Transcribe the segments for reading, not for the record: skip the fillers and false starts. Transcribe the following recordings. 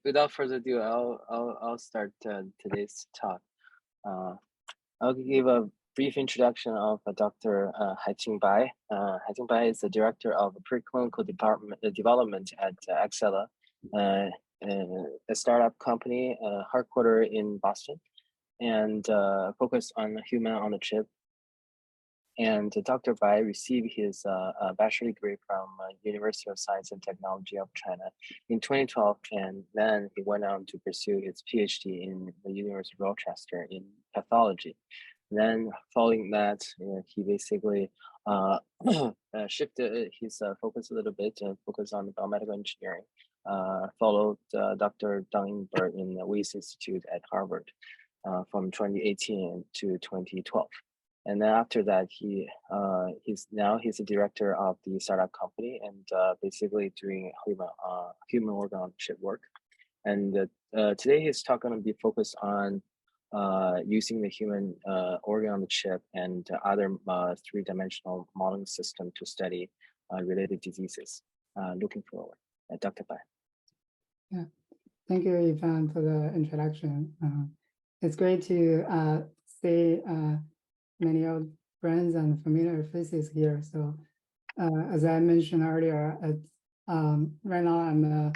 without further ado, I'll start today's talk. Uh, I'll give a brief introduction of Dr. Haiqing Bai. Haiqing Bai is the Director of Preclinical Development at Xellar, a startup company headquartered in Boston, and focused on human on the chip. And Dr. Bai received his bachelor degree from University of Science and Technology of China in 2012, and then he went on to pursue his Ph.D. in the University of Rochester in Pathology. Then, following that, he basically shifted his focus a little bit and focused on biomedical engineering. Followed Dr. Ingber in the Wyss Institute at Harvard from 2018 to 2012. And then after that, he's a director of the startup company and basically doing human organ on chip work. And today his talk going to be focused on using the human organ on the chip and other three-dimensional modeling system to study related diseases. Looking forward. Dr. Bai. Yeah, thank you, Ivan, for the introduction. It's great to see many old friends and familiar faces here. So as I mentioned earlier, right now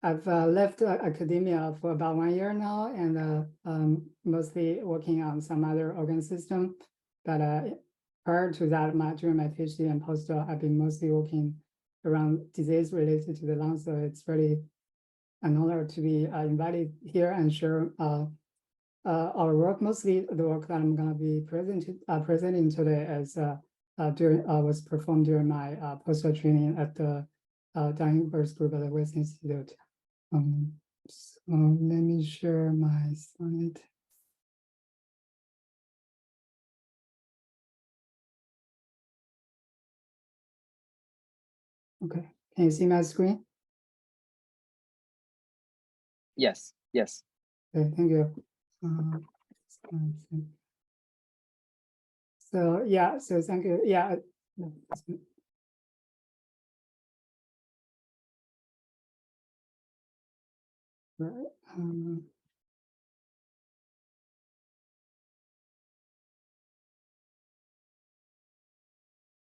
I've left academia for about 1 year now, and mostly working on some other organ system. But prior to that, during my PhD and postdoc, I've been mostly working around disease related to the lungs. So it's really an honor to be invited here and share our work. Mostly the work that I'm going to be presenting today was performed during my postdoc training at the Ingber group at the Wyss Institute. So let me share my slide. Okay, can you see my screen? Yes. Okay, thank you. So yeah, so thank you. Yeah. Right.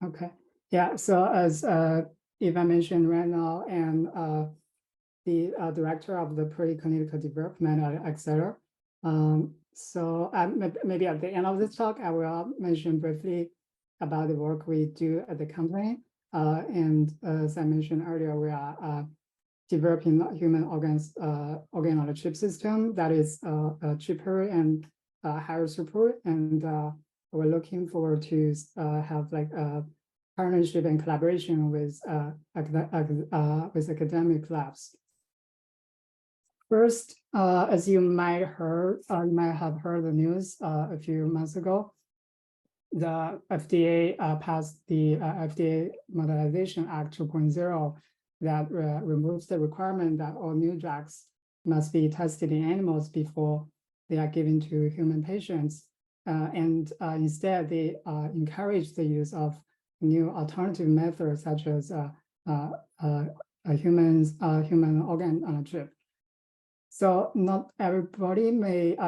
Okay. Yeah. So as Eva mentioned right now, and the director of the preclinical development at Xellar. So maybe at the end of this talk, I will mention briefly about the work we do at the company. And as I mentioned earlier, we are developing human organ on a chip system that is cheaper and higher throughput. And we're looking forward to have like a partnership and collaboration with academic labs. First, as you might have heard the news a few months ago, the FDA passed the FDA Modernization Act 2.0 that removes the requirement that all new drugs must be tested in animals before they are given to human patients. And instead, they encourage the use of new alternative methods such as human organ on a chip. So not everybody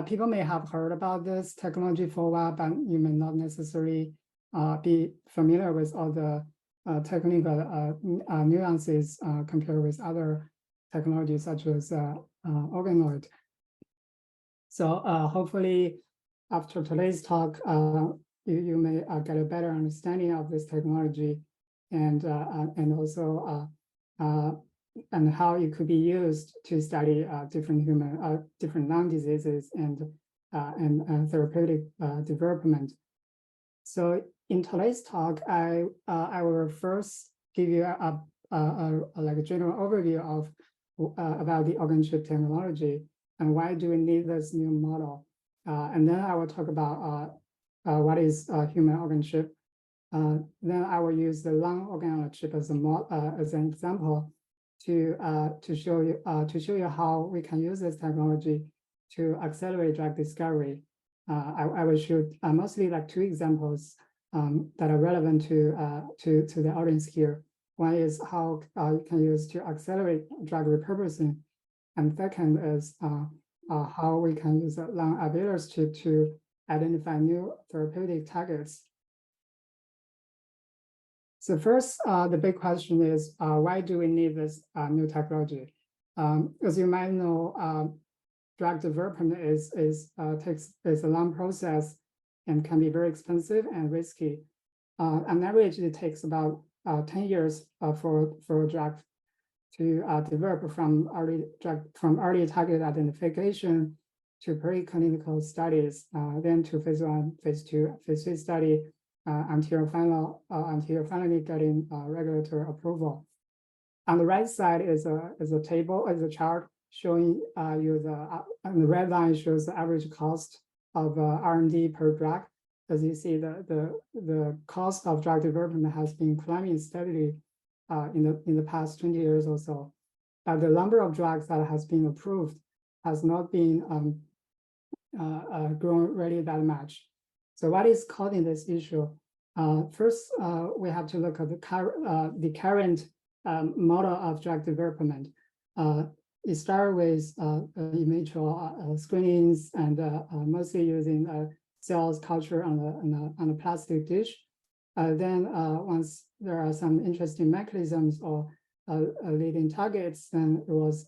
people may have heard about this technology for a while, but you may not necessarily be familiar with all the technical nuances compared with other technologies such as organoid. So hopefully after today's talk, you may get a better understanding of this technology and also and how it could be used to study different lung diseases and therapeutic development. So in today's talk, I will first give you like a general overview of about the organ chip technology and why do we need this new model. And then I will talk about what is a human organ chip. Then I will use the lung organ on a chip as an example to show you how we can use this technology to accelerate drug discovery. I will show mostly like two examples that are relevant to the audience here. One is how you can use to accelerate drug repurposing, And second is how we can use the lung alveolus tube to identify new therapeutic targets. So first, the big question is, why do we need this new technology? As you might know, drug development is a long process and can be very expensive and risky. On average, it takes about 10 years for a drug to develop from early target identification to preclinical studies, then to phase 1, phase 2, phase 3 study, until finally getting regulatory approval. On the right side is a table, is a chart showing you and the red line shows the average cost of R&D per drug. As you see, the cost of drug development has been climbing steadily in the past 20 years or so. But the number of drugs that has been approved has not been grown really that much. So what is causing this issue? First, we have to look at the current model of drug development. It started with in-vitro screenings and mostly using cells culture on a plastic dish. Then once there are some interesting mechanisms or leading targets, then it was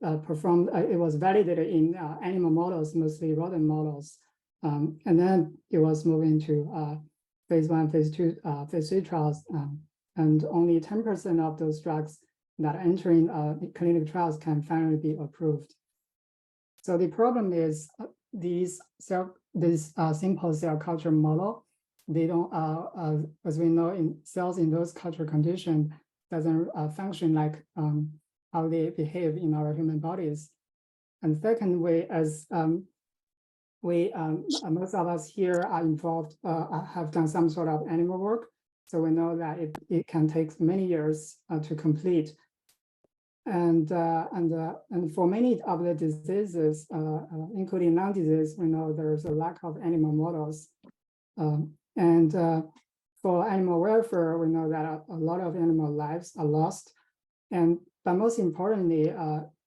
it was validated in animal models, mostly rodent models. And then it was moving to phase 1, phase 2, phase 3 trials. And only 10% of those drugs that are entering clinical trials can finally be approved. So the problem is this simple cell culture model, they don't, as we know, in cells in those culture conditions doesn't function like how they behave in our human bodies. And secondly, as most of us here are involved, have done some sort of animal work. So we know that it can take many years to complete. And for many of the diseases, including lung disease, we know there's a lack of animal models. For animal welfare, we know that a lot of animal lives are lost. But most importantly,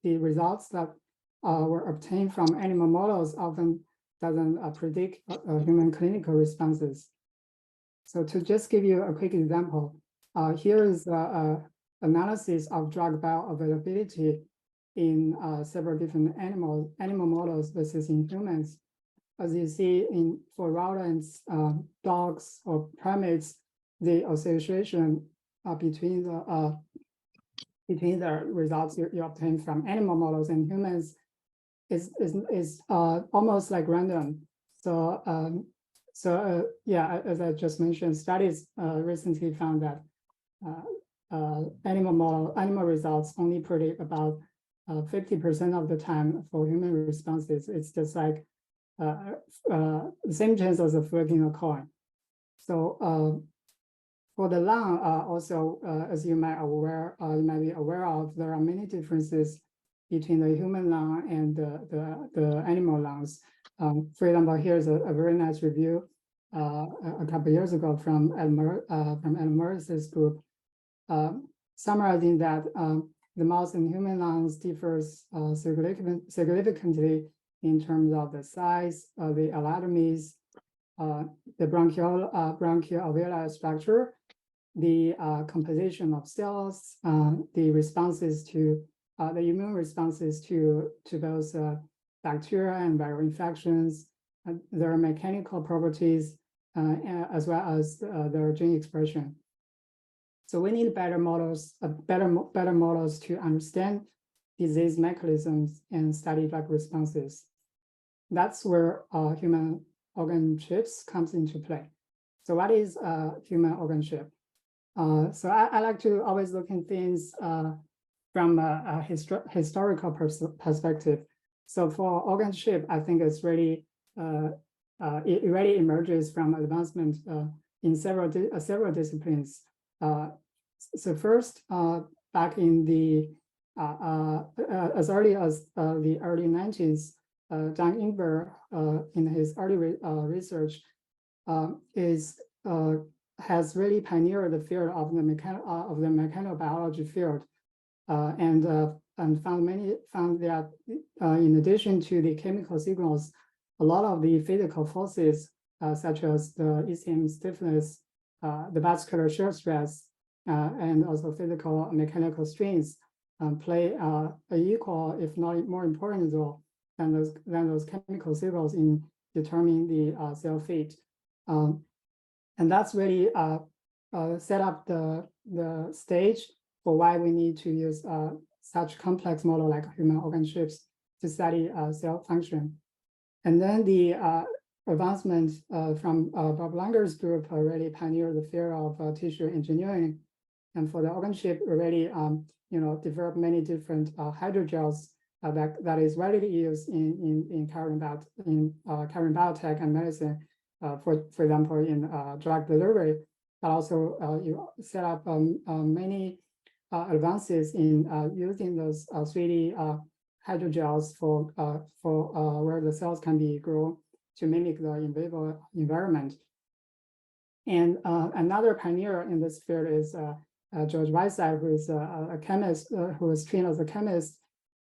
the results that were obtained from animal models often doesn't predict human clinical responses. So to just give you a quick example, here is analysis of drug bioavailability in several different animal models versus in humans. As you see, for rodents, dogs, or primates, the association between the results you obtain from animal models and humans is almost like random. So yeah, as I just mentioned, studies recently found that animal results only predict about 50% of the time for human responses. It's just like the same chance as flipping a coin. So for the lung, also, as you might be aware of, there are many differences between the human lung and the animal lungs. For example, here's a very nice review a couple of years ago from Adam Morris's group, summarizing that the mouse and human lungs differs significantly in terms of the size, the anatomies, the bronchial alveolar structure, the composition of cells, the responses to the immune responses to those bacteria and viral infections, their mechanical properties, as well as their gene expression. So we need better models, better models to understand disease mechanisms and study drug responses. That's where human organ chips comes into play. So what is human organ chip? So I like to always look at things from a historical perspective. So for organ chip, I think it's really it really emerges from advancement in several disciplines. So first, back in the as early as the early 90s, John Ingber, in his early research, has really pioneered the field of the mechanobiology field. And found that in addition to the chemical signals, a lot of the physical forces, such as the ECM stiffness, the vascular shear stress, and also physical mechanical strains, play an equal, if not more important role than those chemical signals in determining the cell fate. And that's really set up the stage for why we need to use such complex model like human organ chips to study cell function. And then the advancement from Bob Langer's group already pioneered the field of tissue engineering. And for the organ chip, already developed many different hydrogels that is widely used in current biotech and medicine. For example, in drug delivery, but also you set up many advances in using those 3D hydrogels for where the cells can be grown to mimic the in vivo environment. And another pioneer in this field is George Wyss, who is a chemist who was trained as a chemist,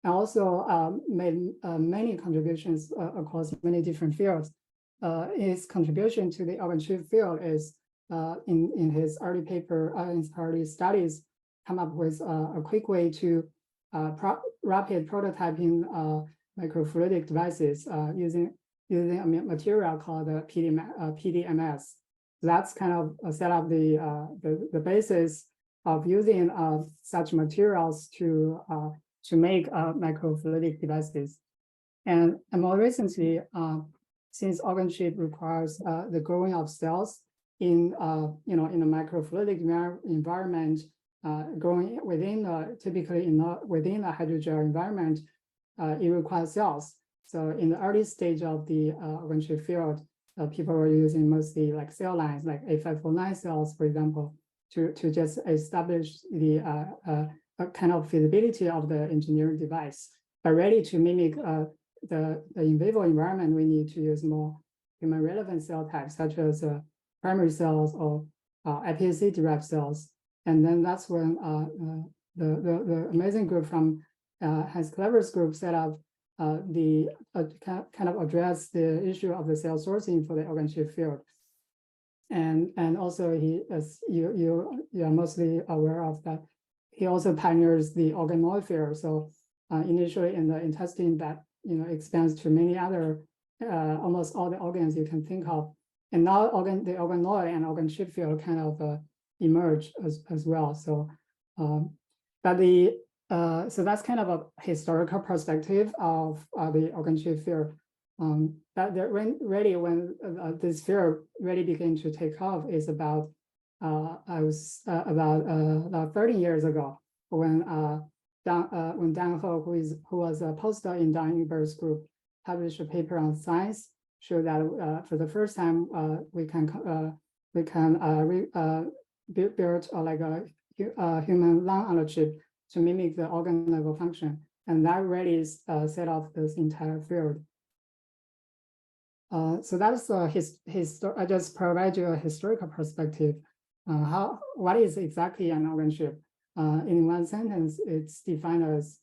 and also made many contributions across many different fields. His contribution to the organ chip field is in his early paper, in his early studies, come up with a quick way to rapid prototyping microfluidic devices using a material called PDMS. That's kind of set up the basis of using such materials to make microfluidic devices. And more recently, since organ chip requires the growing of cells in in a microfluidic environment, growing within typically within a hydrogel environment, it requires cells. So in the early stage of the organ chip field, people were using mostly like cell lines, like A549 cells, for example, to just establish the kind of feasibility of the engineering device. But ready to mimic the in vivo environment, we need to use more human relevant cell types, such as primary cells or iPSC-derived cells. And then that's when the amazing group from Hans Clever's group set up kind of address the issue of the cell sourcing for the organ chip field. And also he, as you are mostly aware of that, he also pioneers the organoid field. So initially in the intestine, that expands to many other, almost all the organs you can think of. And now the organoid and organ chip field kind of emerge as well. So, so that's kind of a historical perspective of the organ chip field. That when this field really began to take off is about about 30 years ago when Dan Ho, who was a postdoc in Ingber's group, published a paper on Science, showed that for the first time we can build like a human lung on a chip to mimic the organ level function, and that really set off this entire field. So that's I just provide you a historical perspective. What is exactly an organ chip? In one sentence, it's defined as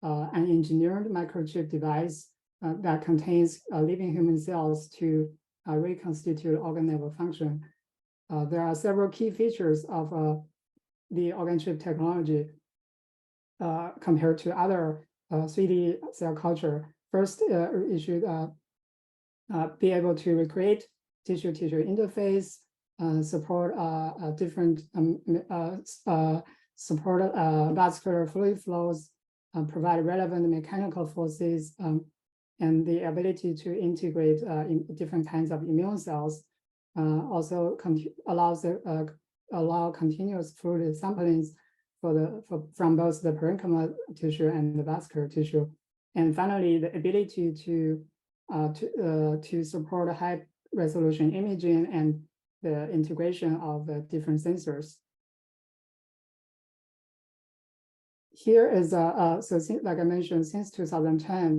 an engineered microchip device that contains living human cells to reconstitute organ level function. There are several key features of the organ chip technology compared to other 3D cell culture. First, it should be able to recreate tissue-tissue interface, support different support vascular fluid flows, provide relevant mechanical forces, and the ability to integrate different kinds of immune cells. Also allow continuous fluid samplings from both the parenchymal tissue and the vascular tissue. And finally, the ability to support high resolution imaging and the integration of the different sensors. Here is so like I mentioned, since 2010,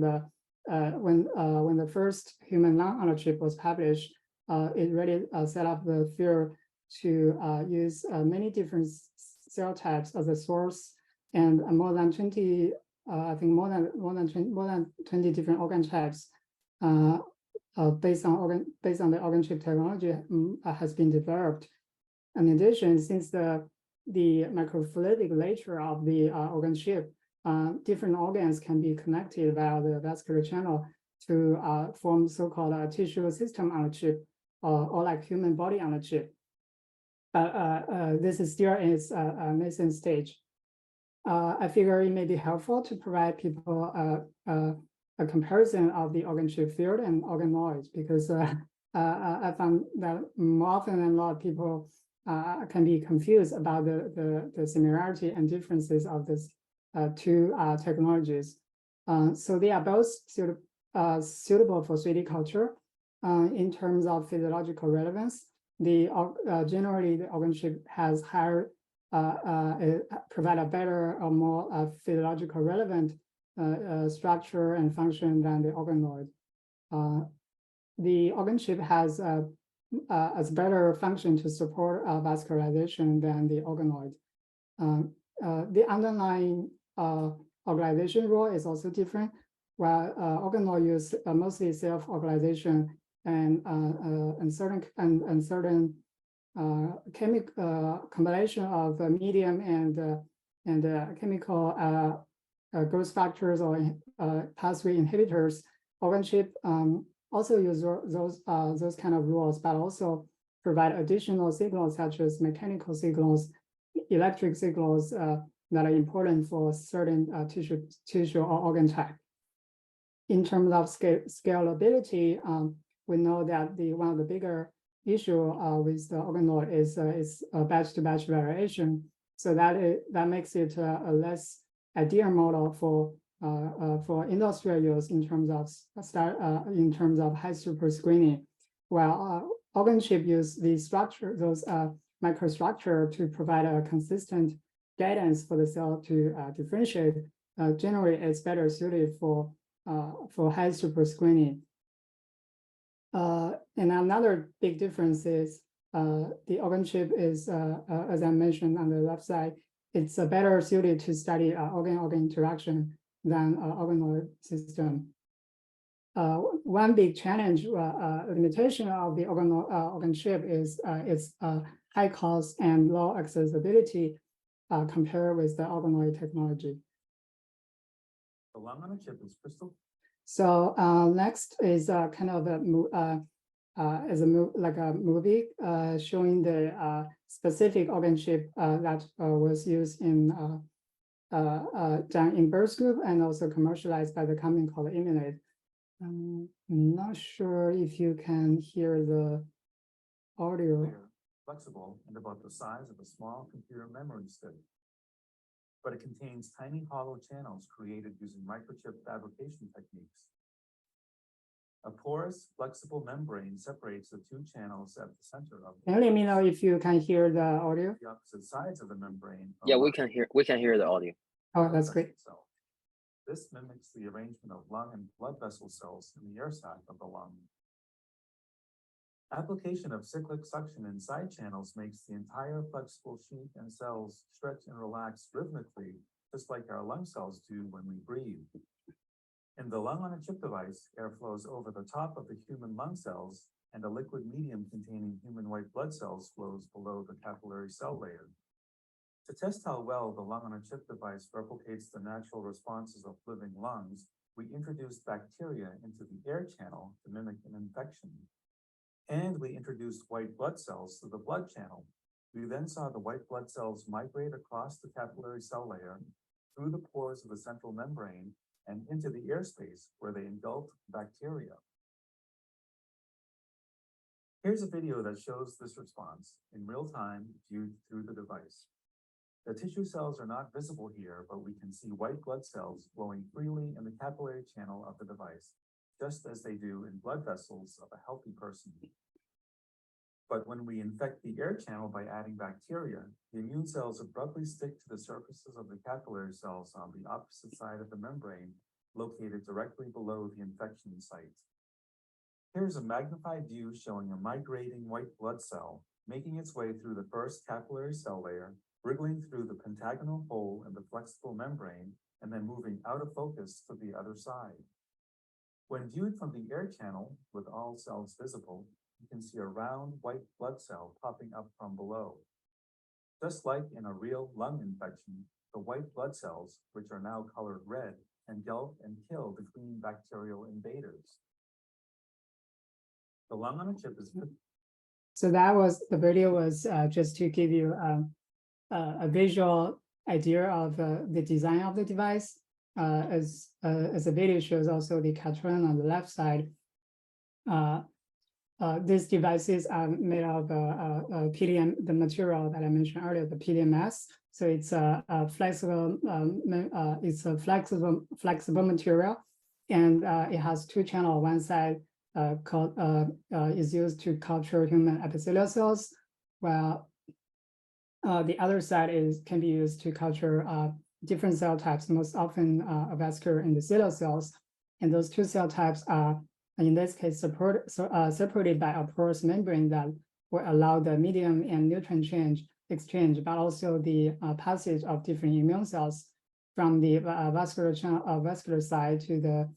when the first human lung on a chip was published, it really set up the field to use many different cell types as a source, and more than 20 I think more than 20 different organ types based on the organ chip technology has been developed. In addition, since the microfluidic nature of the organ chip, different organs can be connected via the vascular channel to form so-called tissue system on a chip, or like human body on a chip. This is still in its nascent stage. I figure it may be helpful to provide people a comparison of the organ chip field and organoid, because I found that more often than not, people can be confused about the similarity and differences of these two technologies. So they are both suitable for 3D culture. In terms of physiological relevance, generally the organ chip has higher provide a better or more physiological relevant structure and function than the organoid. The organ chip has a better function to support vascularization than the organoid. The underlying organization rule is also different. While organoid use mostly self-organization and certain chemical combination of medium and chemical growth factors or pathway inhibitors, organ chip also use those kind of rules, but also provide additional signals such as mechanical signals, electric signals that are important for certain tissue or organ type. In terms of scalability, we know that one of the bigger issue with the organoid is batch-to-batch variation. So that makes it a less ideal model for industrial use in terms of high throughput screening. While organ chip use those microstructure to provide a consistent guidance for the cell to differentiate. Generally, it's better suited for high throughput screening. And another big difference is the organ chip is, as I mentioned on the left side, it's better suited to study organ-organ interaction than organoid system. One big challenge, limitation of the organ chip is its high cost and low accessibility compared with the organoid technology. The lung on a chip is crystal. So next is kind of like a movie showing the specific organ chip that was used in Ingber's group and also commercialized by the company called Immunate. I'm not sure if you can hear the audio. They're flexible and about the size of a small computer memory stick, but it contains tiny hollow channels created using microchip fabrication techniques. A porous, flexible membrane separates the two channels at the center of Can you let me know if you can hear the audio? The opposite sides of the membrane. Yeah, we can hear the audio. Oh, that's great. Itself. This mimics the arrangement of lung and blood vessel cells in the air sac of the lung. Application of cyclic suction in side channels makes the entire flexible sheet and cells stretch and relax rhythmically, just like our lung cells do when we breathe. In the lung on a chip device, air flows over the top of the human lung cells, and a liquid medium containing human white blood cells flows below the capillary cell layer. To test how well the lung on a chip device replicates the natural responses of living lungs, we introduced bacteria into the air channel to mimic an infection. And we introduced white blood cells to the blood channel. We then saw the white blood cells migrate across the capillary cell layer, through the pores of the central membrane, and into the airspace where they engulfed bacteria. Here's a video that shows this response in real time viewed through the device. The tissue cells are not visible here, but we can see white blood cells flowing freely in the capillary channel of the device, just as they do in blood vessels of a healthy person. But when we infect the air channel by adding bacteria, the immune cells abruptly stick to the surfaces of the capillary cells on the opposite side of the membrane, located directly below the infection site. Here's a magnified view showing a migrating white blood cell making its way through the first capillary cell layer, wriggling through the pentagonal hole in the flexible membrane, and then moving out of focus to the other side. When viewed from the air channel with all cells visible, you can see a round white blood cell popping up from below. Just like in a real lung infection, the white blood cells, which are now colored red, engulf and kill the green bacterial invaders. The lung on a chip is So that was the video was just to give you a visual idea of the design of the device. As the video shows, also the cartoon on the left side. These devices are made of PDM, the material that I mentioned earlier, the PDMS. So it's a flexible, flexible material, and it has two channels. One side is used to culture human epithelial cells, while the other side can be used to culture different cell types, most often vascular endothelial cells. And those two cell types are, in this case, separated by a porous membrane that will allow the medium and nutrient exchange, but also the passage of different immune cells from the vascular side to the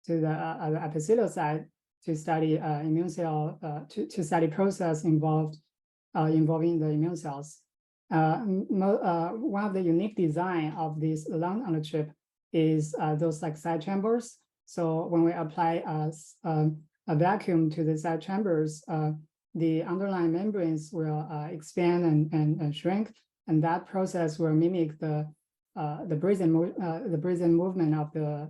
epithelial side to study immune cell to study process involving the immune cells. One of the unique design of this lung on a chip is those like side chambers. So when we apply a vacuum to the side chambers, the underlying membranes will expand and shrink, and that process will mimic the breathing movement of the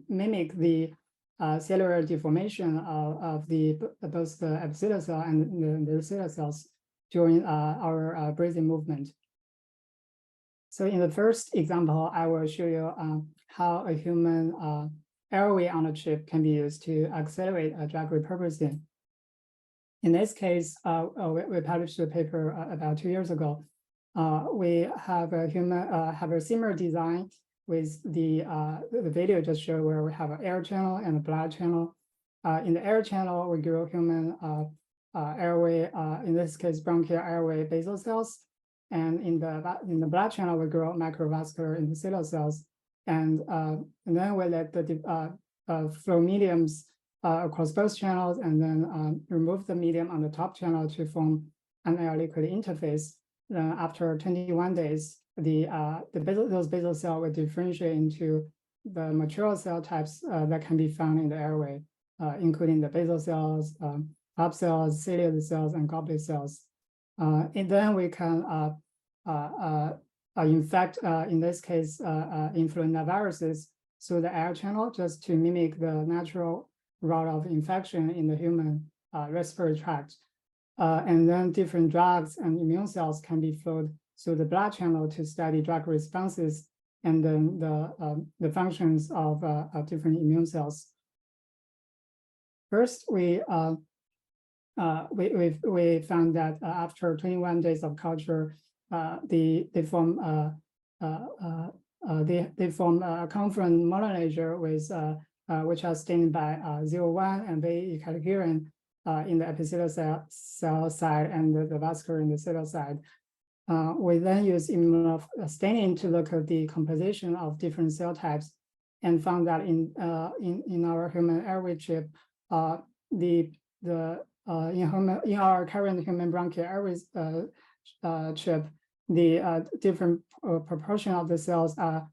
mimic the cellular deformation of both the epithelial cell and the endothelial cells during our breathing movement. So in the first example, I will show you how a human airway on a chip can be used to accelerate drug repurposing. In this case, we published a paper about 2 years ago. We have a similar design with the video just showed, where we have an air channel and a blood channel. In the air channel, we grow human airway, in this case, bronchial airway basal cells. And in the blood channel, we grow microvascular endothelial cells. And then we let the flow mediums across both channels, and then remove the medium on the top channel to form an air-liquid interface. After 21 days, those basal cells will differentiate into the mature cell types that can be found in the airway, including the basal cells, pulp cells, ciliary cells, and goblet cells. And then we can infect, in this case, influenza viruses through the air channel, just to mimic the natural route of infection in the human respiratory tract. And then different drugs and immune cells can be flowed through the blood channel to study drug responses and then the functions of different immune cells. First, we found that after 21 days of culture, they form a confluent monolayers with which are stained by 01 and beta-calcium in the epithelial cell side and the vascular endothelial side. We then use immunostaining to look at the composition of different cell types, and found that in our human airway chip, in our current human bronchial airways chip, the different proportion of the cells are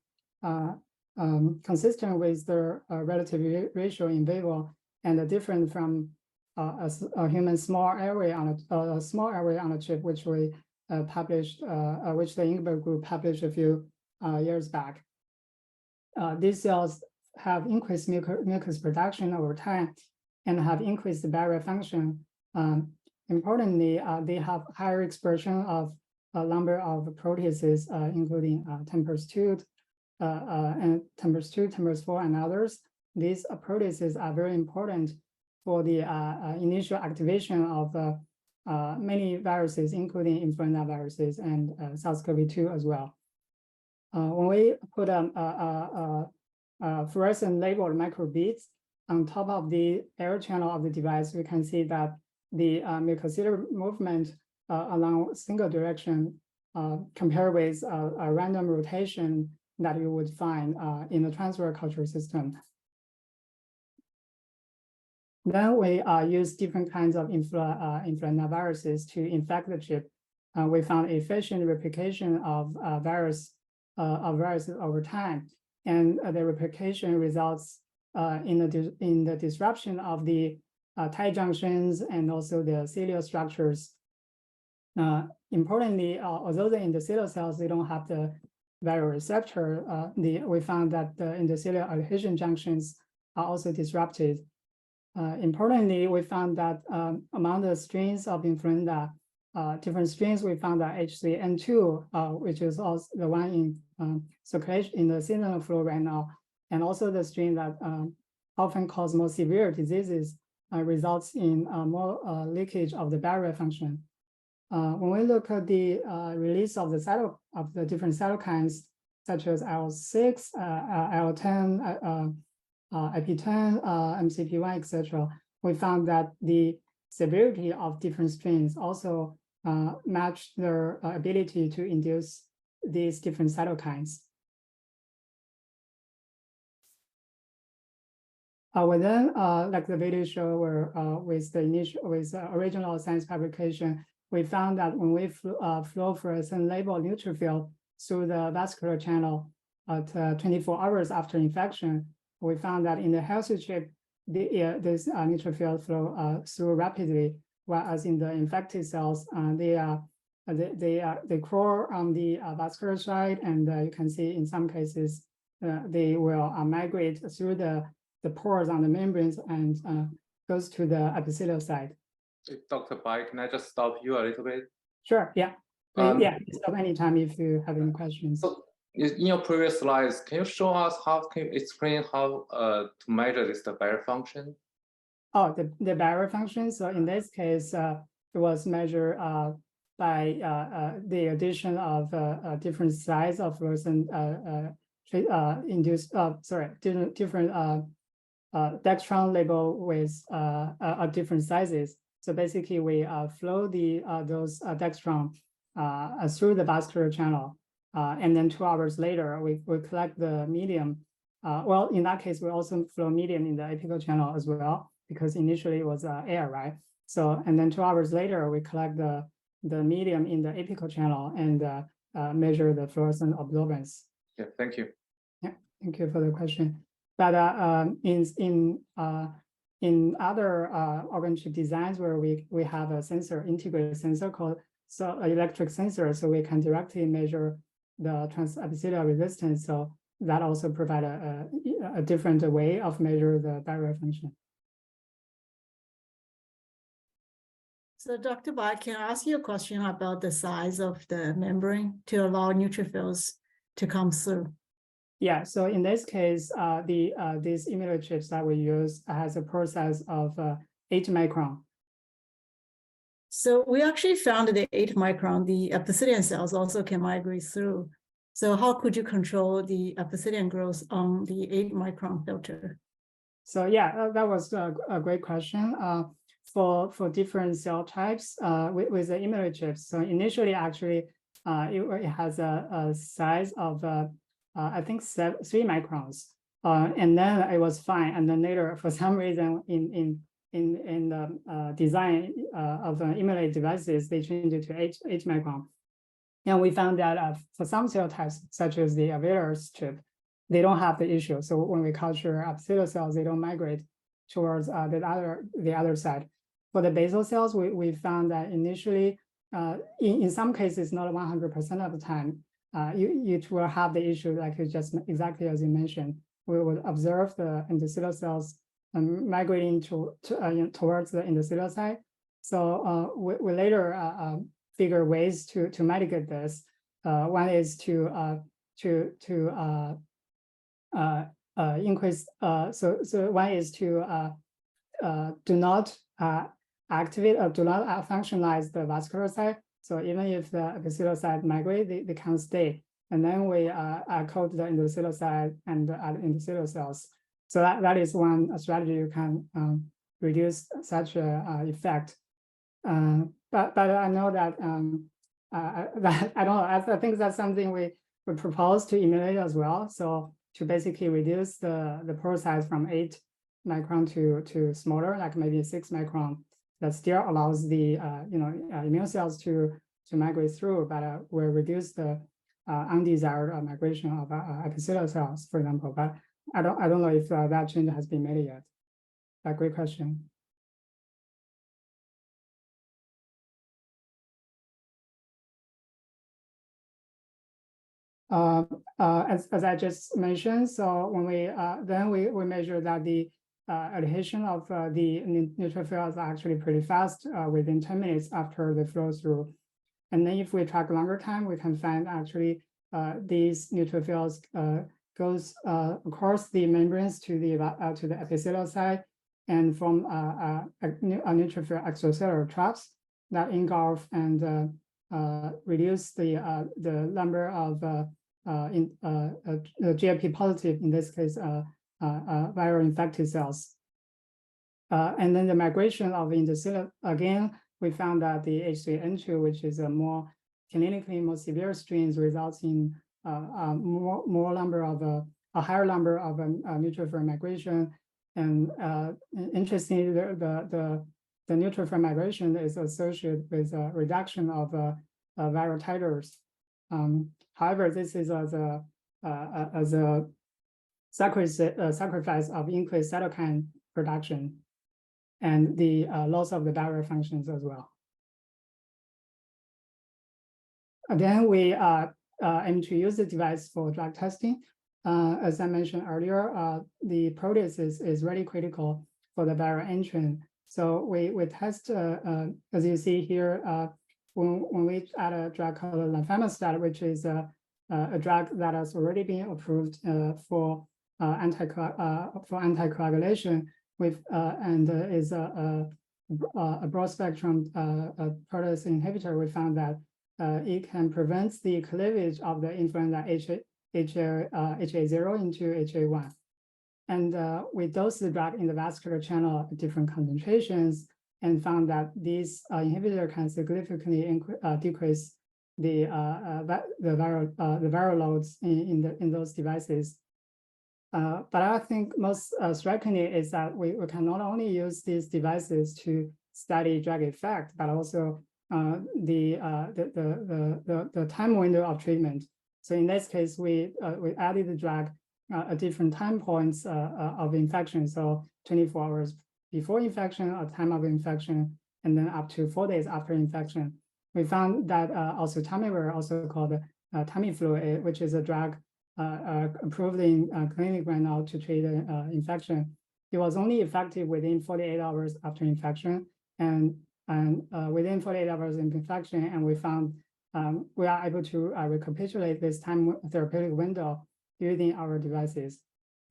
consistent with the relative ratio in vivo, and different from a human small airway on a chip, which we published, which the Ingber group published a few years back. These cells have increased mucus production over time and have increased barrier function. Importantly, they have higher expression of a number of proteases, including TMPRSS2, and TMPRSS2, TMPRSS4, and others. These proteases are very important for the initial activation of many viruses, including influenza viruses and SARS-CoV-2 as well. When we put fluorescent labeled microbeads on top of the air channel of the device, we can see that the mucociliary movement along single direction compared with a random rotation that you would find in the transfer culture system. Then we use different kinds of influenza viruses to infect the chip. We found efficient replication of viruses over time, and the replication results in the disruption of the tight junctions and also the ciliary structures. Importantly, although the endothelial cells, they don't have the viral receptor, we found that the endothelial adhesion junctions are also disrupted. Importantly, we found that among the strains of influenza, different strains, we found that H3N2, which is also the one in circulation in the seasonal flu right now, and also the strain that often cause more severe diseases, results in more leakage of the barrier function. When we look at the release of the different cytokines, such as IL-6, IL-10, IP10, MCP1, etc., we found that the severity of different strains also match their ability to induce these different cytokines. Then, like the video show, where with the original science publication, we found that when we flow fluorescent labeled neutrophil through the vascular channel at 24 hours after infection, we found that in the healthy chip, this neutrophil flow through rapidly, whereas in the infected cells, they crawl on the vascular side, and you can see in some cases they will migrate through the pores on the membranes and goes to the epithelial side. Dr. Bai, can I just stop you a little bit? Sure, yeah. Yeah, stop anytime if you have any questions. So in your previous slides, can you show us can you explain how to measure this the barrier function? Oh, the barrier function. So in this case, it was measured by the addition of different size of fluorescent induced, different dextron label with different sizes. So basically, we flow those dextron through the vascular channel, and then 2 hours later, we collect the medium. Well, in that case, we also flow medium in the apical channel as well, because initially it was air, right? So, and then 2 hours later, we collect the medium in the apical channel and measure the fluorescent absorbance. Yeah, thank you. Yeah, thank you for the question. But in other organ chip designs where we have a sensor, integrated sensor called electric sensor, so we can directly measure the transepithelial resistance. So that also provide a different way of measure the barrier function. So Dr. Bai, can I ask you a question about the size of the membrane to allow neutrophils to come through? Yeah, so in this case, these immuno chips that we use has a process of 8 micron. So we actually found that the 8 micron, the epithelial cells also can migrate through. So how could you control the epithelial growth on the 8 micron filter? So yeah, that was a great question. For different cell types with the immuno chips. So initially, actually, it has a size of I think 3 microns, and then it was fine. And then later, for some reason, in the design of immuno devices, they changed it to 8 micron. And we found that for some cell types, such as the alveolar chip, they don't have the issue. So when we culture epithelial cells, they don't migrate towards the other side. For the basal cells, we found that initially, in some cases, not 100% of the time, you will have the issue like you just exactly as you mentioned. We would observe the endothelial cells migrating towards the endothelial side. So we later figure ways to mitigate this. One is to increase. So one is to do not activate or do not functionalize the vascular side. So even if the epithelial side migrate, they can stay. And then we coat the endothelial side and add endothelial cells. So that is one strategy you can reduce such a effect. But I know that I don't know. I think that's something we propose to emulate as well. So to basically reduce the pore size from 8 micron to smaller, like maybe 6 micron, that still allows the immune cells to migrate through, but will reduce the undesired migration of epithelial cells, for example. But I don't know if that change has been made yet. A great question. As I just mentioned, so when we measure that the adhesion of the neutrophils are actually pretty fast within 10 minutes after the flow through. And then if we track longer time, we can find actually these neutrophils goes across the membranes to the epithelial side and from a neutrophil extracellular traps that engulf and reduce the number of GIP positive, in this case, viral infected cells. And then the migration of intercellular, again, we found that the H3N2, which is a more clinically more severe strains, results in more number of a higher number of neutrophil migration. And interestingly, the neutrophil migration is associated with a reduction of viral titers. However, this is as a sacrifice of increased cytokine production and the loss of the barrier functions as well. Again, we aim to use the device for drug testing. As I mentioned earlier, the proteases is really critical for the viral entry. So we test, as you see here, when we add a drug called lifamostat, which is a drug that has already been approved for anticoagulation with and is a broad spectrum protease inhibitor. We found that it can prevent the cleavage of the influenza HA0 into HA1. And we dose the drug in the vascular channel at different concentrations and found that this inhibitor can significantly decrease the viral loads in those devices. But I think most strikingly is that we can not only use these devices to study drug effect, but also the time window of treatment. So in this case, we added the drug at different time points of infection. So 24 hours before infection, or time of infection, and then up to 4 days after infection. We found that oseltamivir, also called Tamiflu, which is a drug approved in clinic right now to treat infection. It was only effective within 48 hours after infection, and within 48 hours of infection, and we found we are able to recapitulate this time therapeutic window using our devices.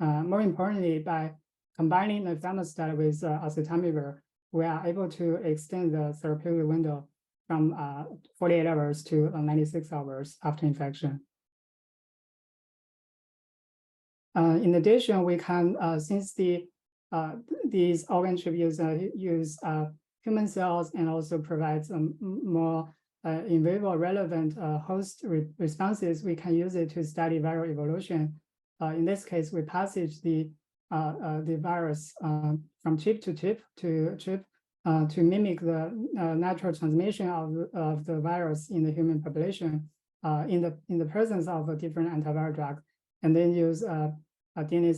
More importantly, by combining lifamostat with oseltamivir, we are able to extend the therapeutic window from 48 hours to 96 hours after infection. In addition, we can, since these organ chips use human cells and also provide some more in vivo relevant host responses, we can use it to study viral evolution. In this case, we passage the virus from chip to chip to mimic the natural transmission of the virus in the human population in the presence of a different antiviral drug, and then use DNA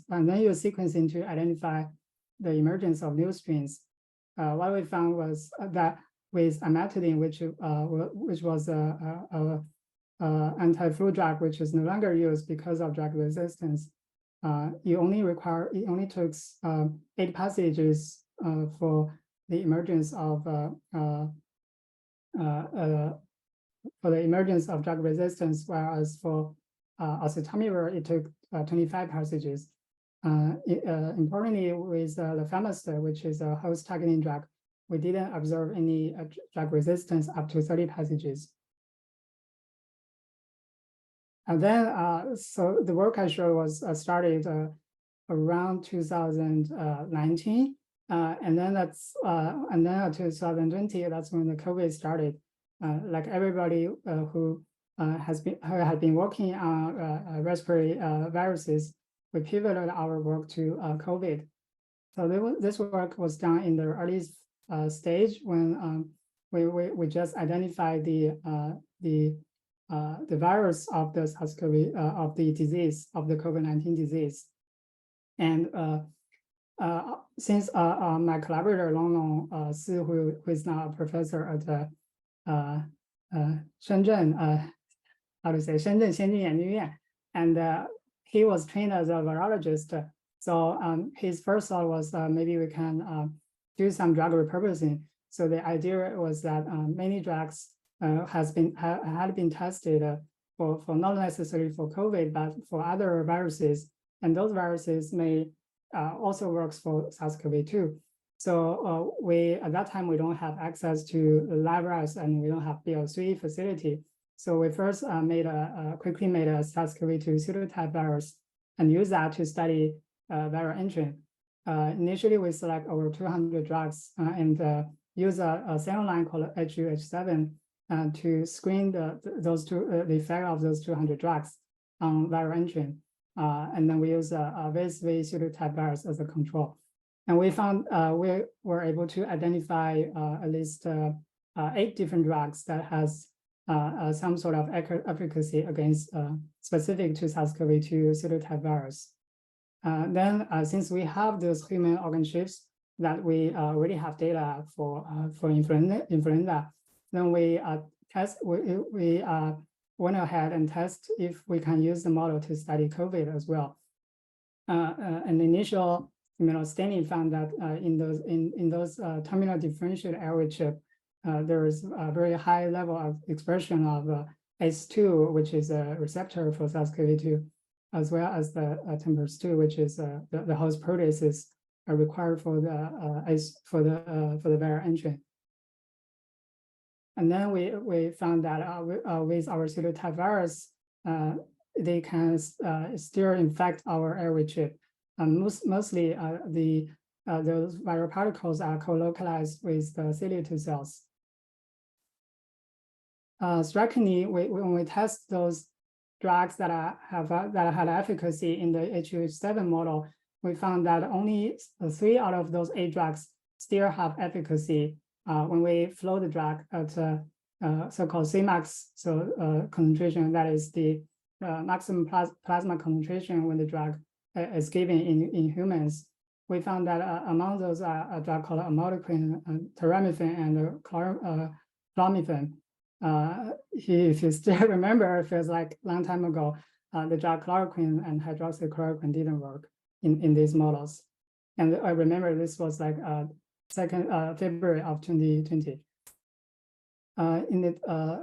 and then use sequencing to identify the emergence of new strains. What we found was that with amantadine, which was a anti-flu drug, which is no longer used because of drug resistance, it only took 8 passages for the emergence of drug resistance, whereas for oseltamivir it took 25 passages. Importantly, with lifamostat, which is a host targeting drug, we didn't observe any drug resistance up to 30 passages. And then, so the work I showed was started around 2019. And then 2020, that's when the COVID started. Like everybody who had been working on respiratory viruses, we pivoted our work to COVID. So this work was done in the early stage when we just identified the virus of the SARS-CoV of the disease of the COVID-19 disease, and since my collaborator Long Long Si, who is now a professor at Shenzhen, how to say, Shenzhen 先进研究院, and he was trained as a virologist. So his first thought was maybe we can do some drug repurposing. So the idea was that many drugs had been tested for not necessarily for COVID, but for other viruses, and those viruses may also works for SARS-CoV-2. So at that time, we don't have access to the libraries and we don't have BL3 facility. So we first quickly made a SARS-CoV-2 pseudotype virus and use that to study viral entry. Initially, we select over 200 drugs and use a cell line called HUH7 to screen the effect of those 200 drugs on viral entry. And then we use a Wyss pseudotype virus as a control. And we found we were able to identify at least 8 different drugs that has some sort of efficacy against specific to SARS-CoV-2 pseudotype virus. Then since we have those human organ shapes that we already have data for influenza, then we went ahead and test if we can use the model to study COVID as well. An initial staining found that in those terminal differentiated airway chip, there is a very high level of expression of ACE2, which is a receptor for SARS-CoV-2, as well as the TMPRSS2, which is the host proteases are required for the viral entry. And then we found that with our pseudotype virus, they can still infect our airway chip. Mostly those viral particles are co-localized with the ciliary cells. Strikingly, when we test those drugs that had efficacy in the HUH7 model, we found that only 3 out of those 8 drugs still have efficacy when we flow the drug at so-called Cmax, concentration, that is the maximum plasma concentration when the drug is given in humans. We found that among those are a drug called amodiaquine, teramifene, and chlomifene. If you still remember, it feels like a long time ago, the drug chloroquine and hydroxychloroquine didn't work in these models. And I remember this was like February of 2020.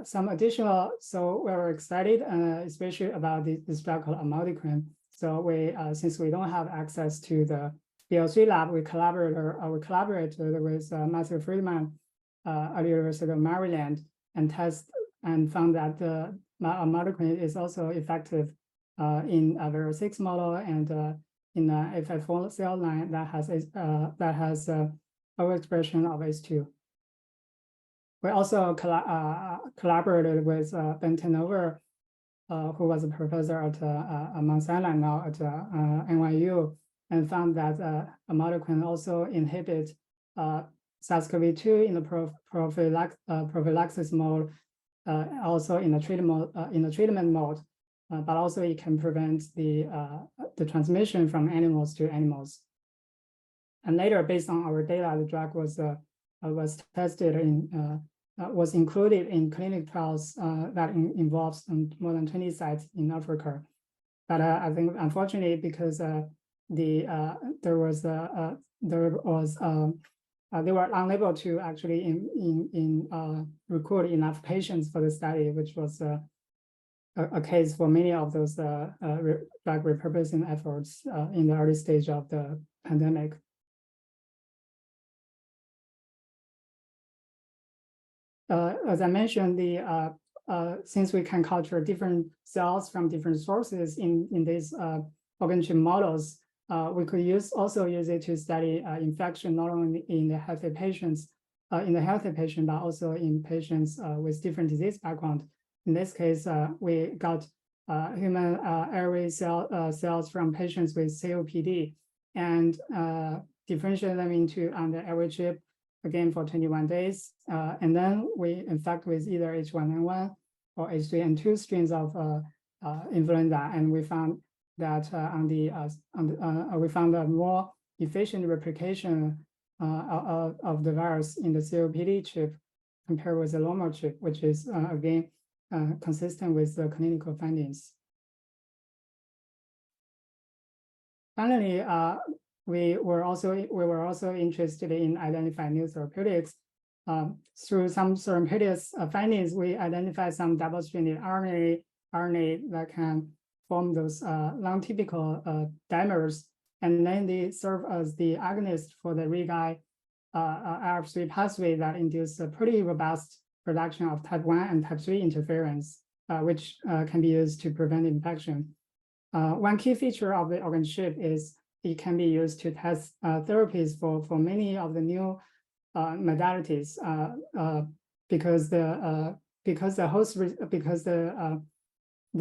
Some additional, so we were excited, especially about this drug called amodiaquine. So since we don't have access to the BL3 lab, we collaborated with Matthew Friedman at the University of Maryland and found that the amodiaquine is also effective in a Vero 6 model and in a FF4 cell line that has overexpression of ACE2. We also collaborated with Ben Tenover, who was a professor at Mount Sinai now at NYU, and found that amodiaquine also inhibits SARS-CoV-2 in the prophylaxis mode, also in the treatment mode, but also it can prevent the transmission from animals to animals. And later, based on our data, the drug was tested was included in clinical trials that involves more than 20 sites in Africa. But I think, unfortunately, because they were unable to actually recruit enough patients for the study, which was a case for many of those drug repurposing efforts in the early stage of the pandemic. As I mentioned, since we can culture different cells from different sources in these organism models, we could also use it to study infection not only in the healthy patients, but also in patients with different disease background. In this case, we got human airway cells from patients with COPD and differentiate them into on the airway chip again for 21 days. And then we infect with either H1N1 or H3N2 strains of influenza, and we found that we found a more efficient replication of the virus in the COPD chip compared with the normal chip, which is again consistent with the clinical findings. Finally, we were also interested in identifying new therapeutics. Through some serendipitous findings, we identified some double-stranded RNA that can form those non-typical dimers, and then they serve as the agonist for the RIG-I IRF3 pathway that induce a pretty robust production of type 1 and type 3 interference, which can be used to prevent infection. One key feature of the organ chip is it can be used to test therapies for many of the new modalities because the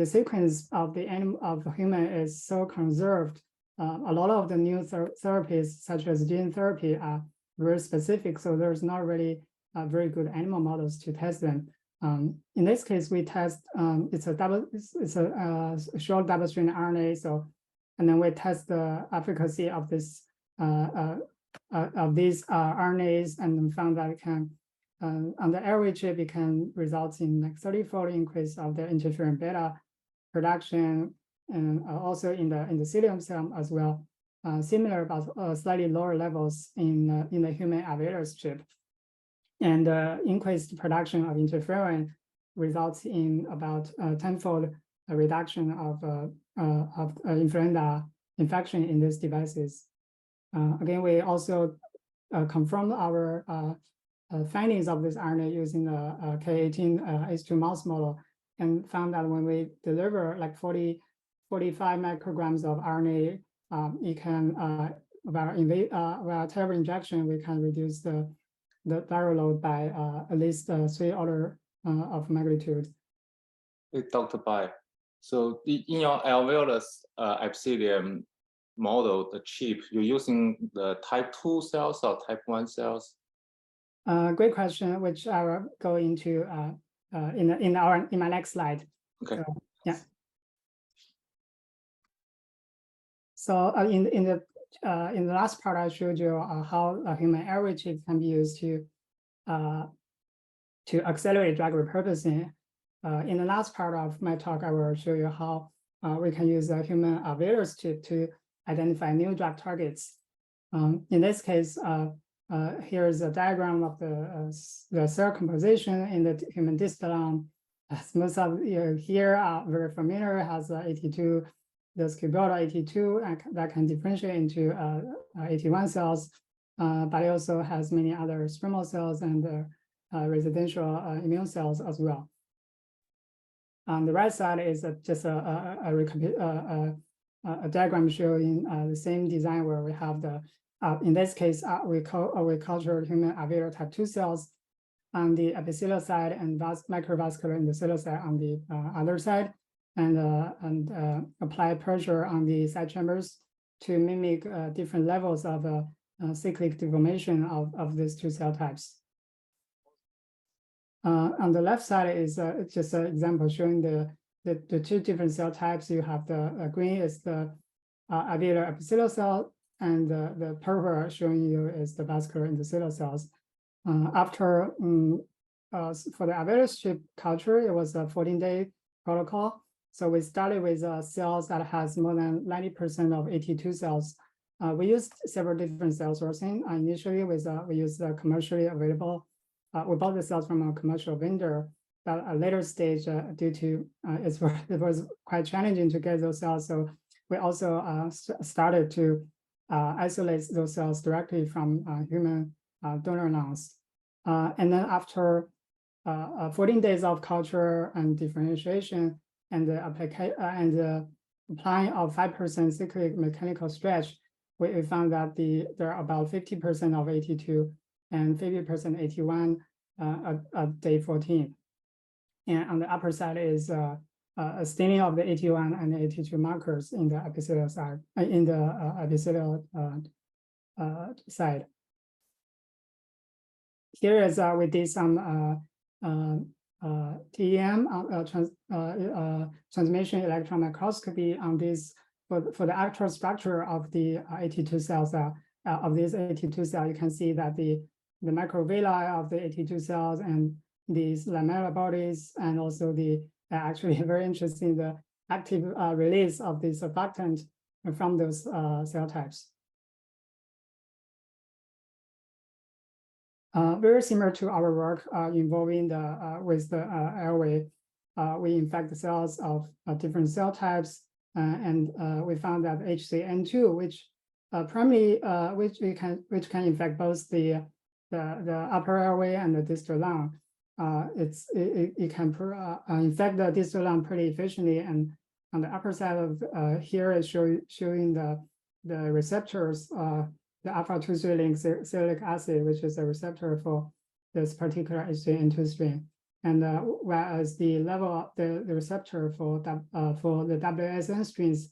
sequence of the human is so conserved. A lot of the new therapies, such as gene therapy, are very specific, so there's not really very good animal models to test them. In this case, we test it's a short double-stranded RNA. So, and then we test the efficacy of this of these RNAs, and found that it can on the airway chip it can result in like 30-fold increase of the interferon beta production, and also in the cilium cell as well. Similar but slightly lower levels in the human alveolus chip. And increased production of interferon results in about 10-fold reduction of influenza infection in these devices. Again, we also confirmed our findings of this RNA using the K18H2 mouse model, and found that when we deliver like 45 micrograms of RNA, it can via terrible injection, we can reduce the viral load by at least 3 orders of magnitude. Hey, Dr. Bai, so in your alveolus epithelium model, the chip, you're using the type 2 cells or type 1 cells? Great question, which I will go into in my next slide. Okay. So, yeah. So in the last part, I showed you how a human airway chip can be used to accelerate drug repurposing. In the last part of my talk, I will show you how we can use a human alveolus chip to identify new drug targets. In this case, here's a diagram of the cell composition in the human distal lung. As most of you here are very familiar, has 82, this cuboidal 82, and that can differentiate into 81 cells, but it also has many other stromal cells and residential immune cells as well. On the right side is just a diagram showing the same design where we have the, in this case, we cultured human alveolar type 2 cells on the epithelial side and microvascular endothelial side on the other side, and apply pressure on the side chambers to mimic different levels of cyclic deformation of these two cell types. On the left side is just an example showing the two different cell types. You have the green is the alveolar epithelial cell, and the purple showing you is the vascular endothelial cells. After for the alveolus chip culture, it was a 14-day protocol. So we started with cells that has more than 90% of 82 cells. We used several different cell sourcing. Initially, we used commercially available. We bought the cells from a commercial vendor. But at a later stage, due to it was quite challenging to get those cells, so we also started to isolate those cells directly from human donor lungs. And then after 14 days of culture and differentiation and the applying a 5% cyclic mechanical stretch, we found that there are about 50% of 82 and 50% 81 at day 14. And on the upper side is a staining of the 81 and 82 markers in the epithelial side, epithelial side. Here is we did some TEM transmission electron microscopy on this for the actual structure of the 82 cells. Of these 82 cells, you can see that the microvilli of the 82 cells and these lamellar bodies, and also the actually very interesting the active release of the surfactant from those cell types. Very similar to our work involving with the airway, we infect the cells of different cell types, and we found that HCN2, which primarily which can infect both the upper airway and the distal lung. It can infect the distal lung pretty efficiently, and on the upper side of here is showing the receptors. The alpha-2-cyrillic acid, which is a receptor for this particular HCN2 strain, and whereas the level of the receptor for the WSN strains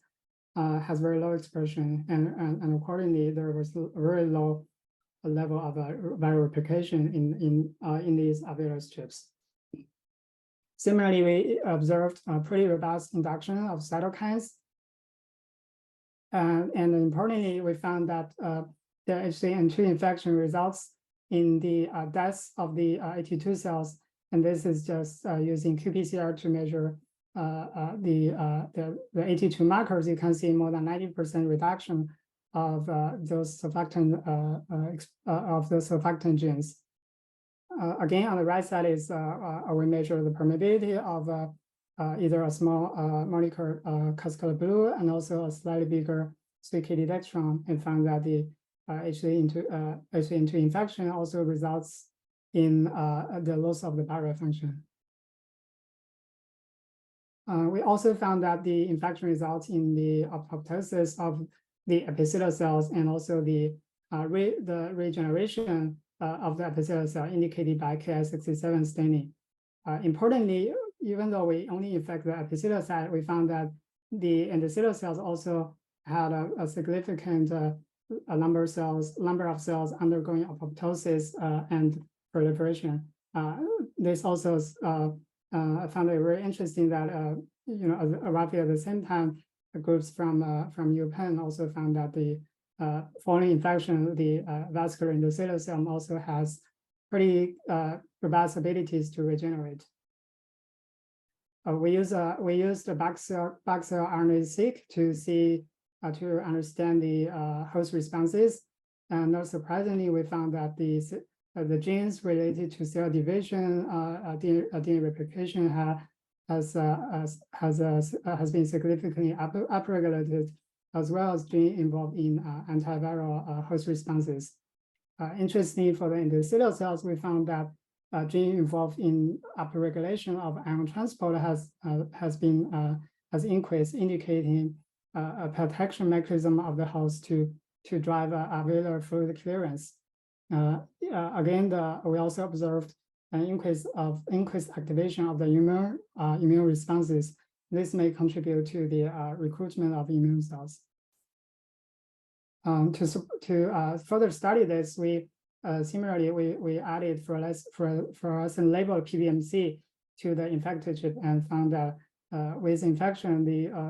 has very low expression, and accordingly there was a very low level of viral replication in these alveolar strips. Similarly, we observed a pretty robust induction of cytokines, and importantly, we found that the HCN2 infection results in the death of the 82 cells, and this is just using qPCR to measure the 82 markers. You can see more than 90% reduction of those surfactant genes. Again, on the right side is we measure the permeability of either a small molecular cascade blue and also a slightly bigger CKD electron, and found that the HCN2 infection also results in the loss of the barrier function. We also found that the infection results in the apoptosis of the epithelial cells, and also the regeneration of the epithelial cell indicated by Ki67 staining. Importantly, even though we only infect the epithelial side, we found that the endothelial cells also had a significant number of cells undergoing apoptosis and proliferation. This also I found it very interesting that roughly at the same time, the groups from UPenn also found that the following infection, the vascular endothelial cell also has pretty robust abilities to regenerate. We use the back cell RNA-seq to see to understand the host responses, and not surprisingly, we found that the genes related to cell division, DNA replication has been significantly upregulated, as well as gene involved in antiviral host responses. Interestingly, for the endothelial cells, we found that gene involved in upregulation of ion transport has increased, indicating a protection mechanism of the host to drive alveolar fluid clearance. Again, we also observed an increased activation of the immune responses. This may contribute to the recruitment of immune cells. To further study this, we similarly we added fluorescent labeled PBMC to the infected chip, and found that with infection,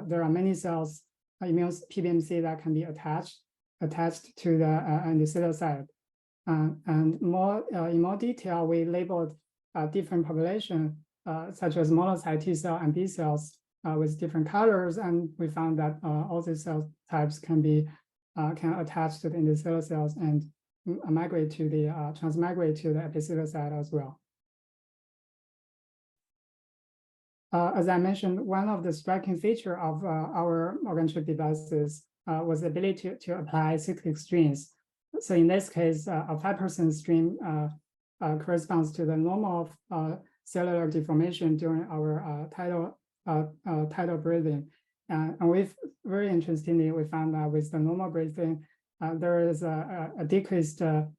there are many cells, immune PBMC, that can be attached to the endothelial side. And in more detail, we labeled different populations, such as monocyte T cell and B cells, with different colors, and we found that all these cell types can attach to the endothelial cells and migrate to the transmigrate to the epithelial side as well. As I mentioned, one of the striking features of our organ-chip devices was the ability to apply cyclic strains. So in this case, a 5% strain corresponds to the normal cellular deformation during our tidal breathing. And very interestingly, we found that with the normal breathing, there is a decreased viral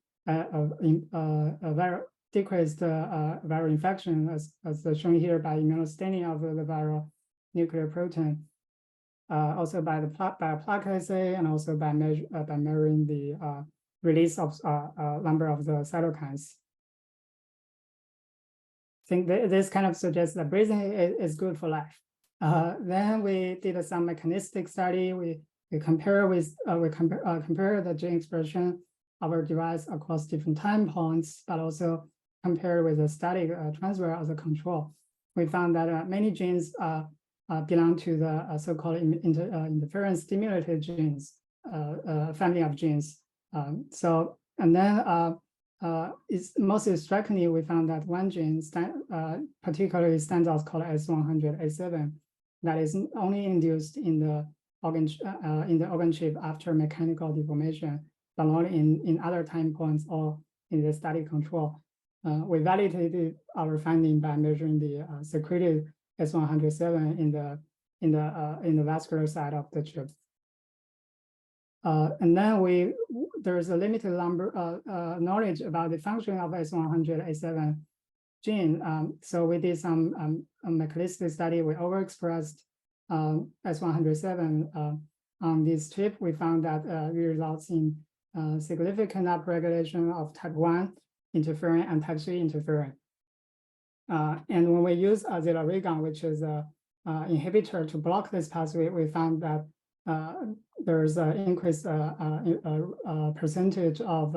infection, as shown here by immunostaining of the viral nuclear protein, also by the plaque assay, and also by measuring the release of number of the cytokines. I think this kind of suggests that breathing is good for life. Then we did some mechanistic study. We compare the gene expression of our device across different time points, but also compare with the static transfer as a control. We found that many genes belong to the so-called interference stimulated genes, family of genes. And then it's mostly strikingly, we found that one gene particularly stands out called S100A7 that is only induced in the organ chip after mechanical deformation, but not in other time points or in the static control. We validated our finding by measuring the secreted S107 in the vascular side of the chip. And then there's a limited number knowledge about the function of S100A7 gene. So we did some mechanistic study. We overexpressed S107 on this chip. We found that it results in significant upregulation of type 1 interferon and type 3 interferon. And when we use Xellar, which is an inhibitor to block this pathway, we found that there's an increased percentage of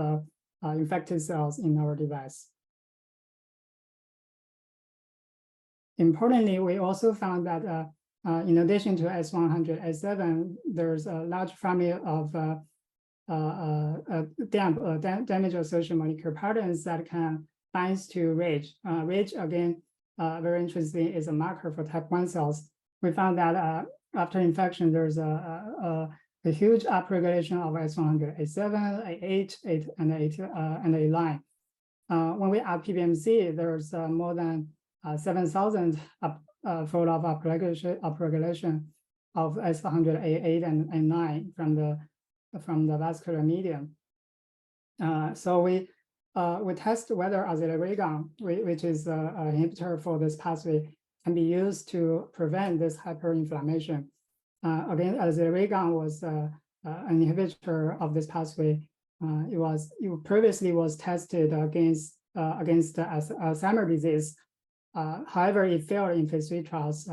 infected cells in our device. Importantly, we also found that in addition to S100A7, there's a large family of damage-associated molecular patterns that can bind to RAGE. RAGE, again, very interesting, is a marker for type 1 cells. We found that after infection, there's a huge upregulation of S100A7, A8, and A9. When we add PBMC, there's more than 7,000 fold of upregulation of S100A8 and A9 from the vascular medium. So we test whether Xellar, which is an inhibitor for this pathway, can be used to prevent this hyperinflammation. Again, Xellar was an inhibitor of this pathway. It previously was tested against Alzheimer's disease. However, it failed in phase 3 trials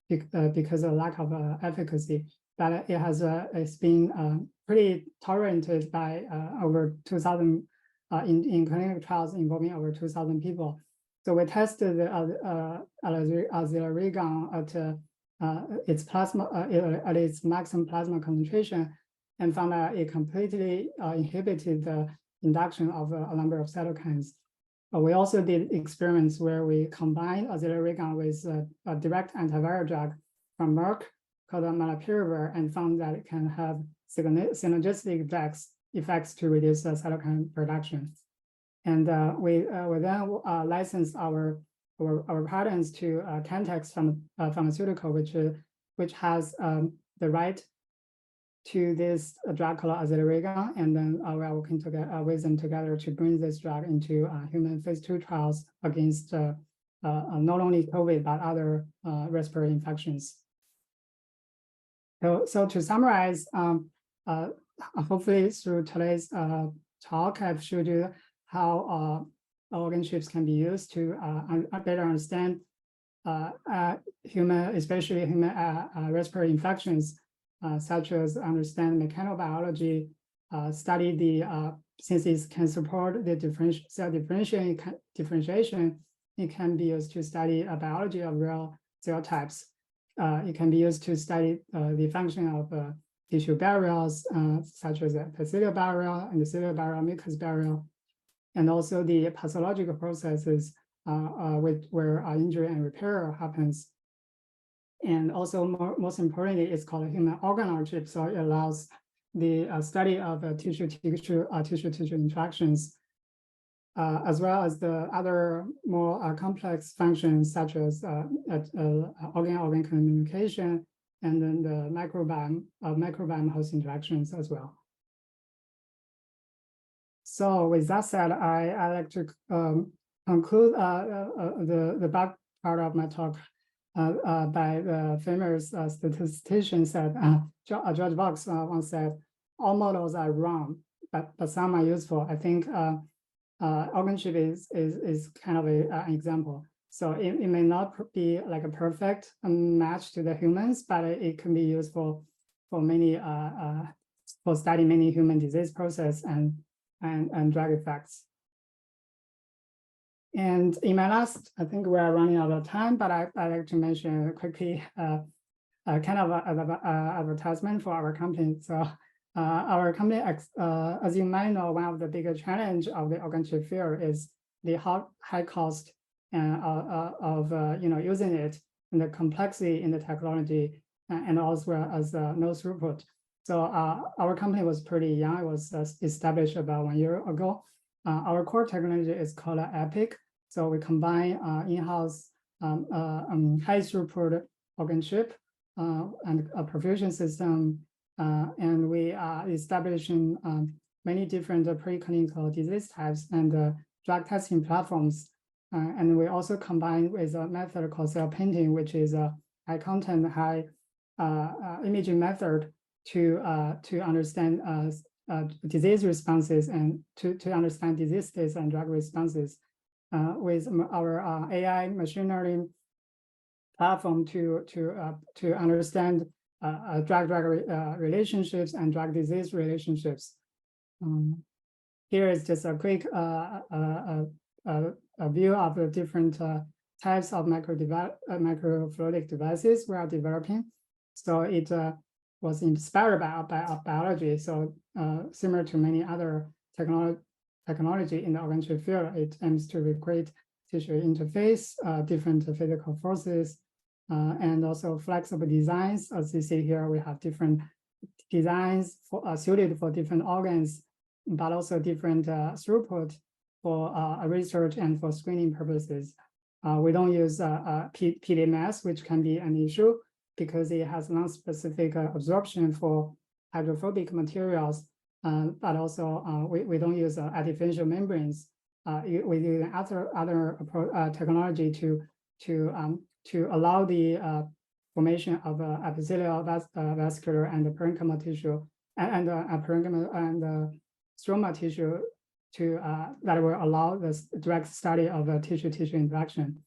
because of lack of efficacy. But it's been pretty tolerated by over 2,000 in clinical trials involving over 2,000 people. So we tested the Xellar at its maximum plasma concentration, and found that it completely inhibited the induction of a number of cytokines. We also did experiments where we combined Xellar with a direct antiviral drug from Merck called molnupiravir, and found that it can have synergistic effects to reduce cytokine production. And we then licensed our patents to Cantex Pharmaceutical, which has the right to this drug called Xellar, and then we are working together with them together to bring this drug into human phase 2 trials against not only COVID but other respiratory infections. So to summarize, hopefully through today's talk, I've showed you how organ chips can be used to better understand especially human respiratory infections, such as understand mechanobiology, study the since it can support the cell differentiation, it can be used to study biology of real cell types. It can be used to study the function of tissue barriers, such as the epithelial barrier and the cellular barrier, mucous barrier, and also the pathological processes where injury and repair happens. And also, most importantly, it's called a human organ chip, so it allows the study of tissue-tissue interactions, as well as the other more complex functions, such as organ-organ communication and then the microbiome host interactions as well. So with that said, I like to conclude the back part of my talk by the famous statistician said, George Box once said, all models are wrong, but some are useful. I think organ chip is kind of an example. So it may not be like a perfect match to the humans, but it can be useful for many for studying many human disease process and drug effects. And in my last, I think we are running out of time, but I like to mention quickly kind of an advertisement for our company. So our company, as you might know, one of the biggest challenge of the organ chip field is the high cost of using it, and the complexity in the technology, and also as no throughput. So our company was pretty young. It was established about 1 year ago. Our core technology is called EPIC. So we combine in-house high throughput organ chip and a perfusion system, and we are establishing many different preclinical disease types and drug testing platforms. And we also combine with a method called cell painting, which is a high content, high imaging method to understand disease responses and to understand disease states and drug responses. With our AI machine learning platform to understand drug-drug relationships and drug disease relationships. Here is just a quick a view of the different types of microfluidic devices we are developing. So it was inspired by biology. So similar to many other technology in the organ chip field, it aims to recreate tissue interface, different physical forces, and also flexible designs. As you see here, we have different designs suited for different organs, but also different throughput for research and for screening purposes. We don't use PDMS, which can be an issue because it has non-specific absorption for hydrophobic materials, but also we don't use artificial membranes. We use other technology to allow the formation of epithelial vascular and parenchymal tissue and parenchymal and stroma tissue that will allow the direct study of tissue-tissue interaction.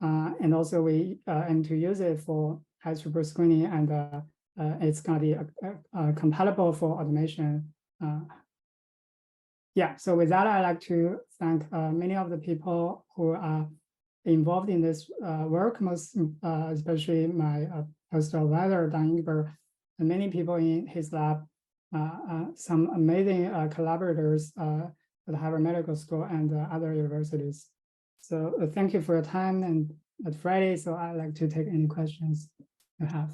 And also we aim to use it for high throughput screening, and it's going to be compatible for automation. Yeah, so with that, I'd like to thank many of the people who are involved in this work, most especially my postdoctoral advisor, Ingber, and many people in his lab, some amazing collaborators at Harvard Medical School and other universities. So thank you for your time, and it's Friday, so I'd like to take any questions you have.